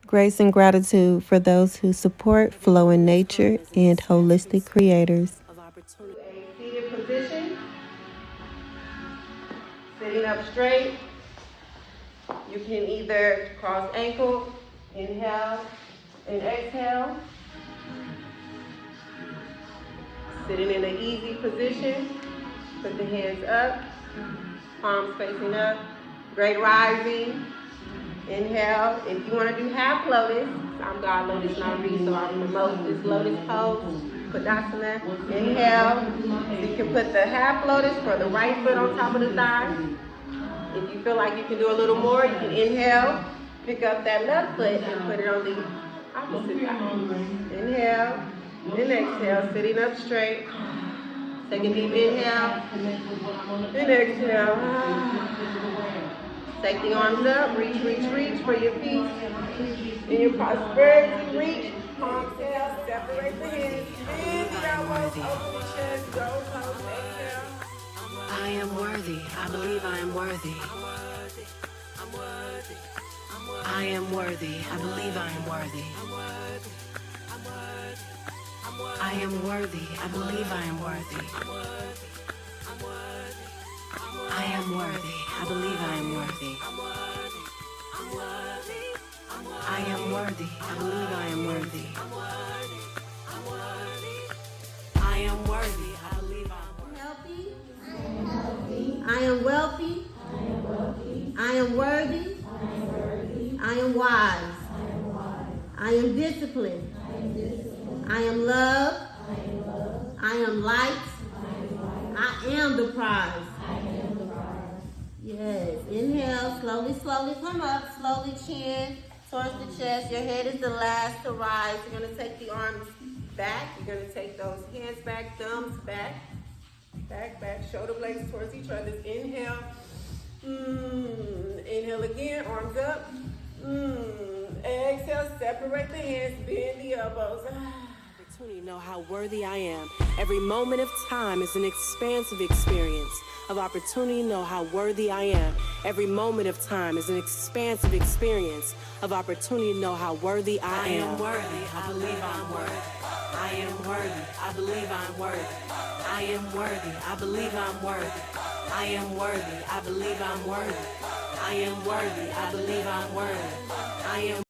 Grace and gratitude for those who support Flow in Nature and Holistic Creators. A seated position, sitting up straight. You can either cross ankle, inhale and exhale. Sitting in an easy position, put the hands up, palms facing up. Great rising. Inhale. If you want to do half lotus, I'm GodLotusNyree, so I promote this lotus pose. Padasana. Inhale. So you can put the half lotus for the right foot on top of the thigh. If you feel like you can do a little more, you can inhale, pick up that left foot and put it on the opposite thigh. Inhale and exhale, sitting up straight. Take a deep inhale and exhale. Take the arms up, reach, reach, reach for your peace. In your prosperity, reach. Palms down, separate the hands. Bend the elbows, open the chest, go close, exhale. I am worthy. I believe I am worthy. I am worthy. I believe I am worthy. I am worthy. I believe I am worthy. I am worthy. I believe I am worthy. I am worthy. I believe I am worthy. I am worthy. I believe I am worthy. I am wealthy. I am worthy. I am wise. I am disciplined. I am loved. I am light. I am the prize. Yes. Inhale. Slowly, slowly come up. Slowly chin towards the chest. Your head is the last to rise. You're going to take the arms back. You're going to take those hands back, thumbs back. Back, back. Shoulder blades towards each other. Inhale. Inhale again. Arms up. Exhale. Separate the hands. Bend the elbows. Opportunity to know how worthy I am. Every moment of time is an expansive experience of opportunity to know how worthy I am. Every moment of time is an expansive experience of opportunity to know how worthy I am. I am worthy. I believe I'm worthy. I am worthy. I believe I'm worthy. I am worthy. I believe I'm worthy. I am worthy. I believe I'm worthy. I am worthy. I believe I'm worthy. I am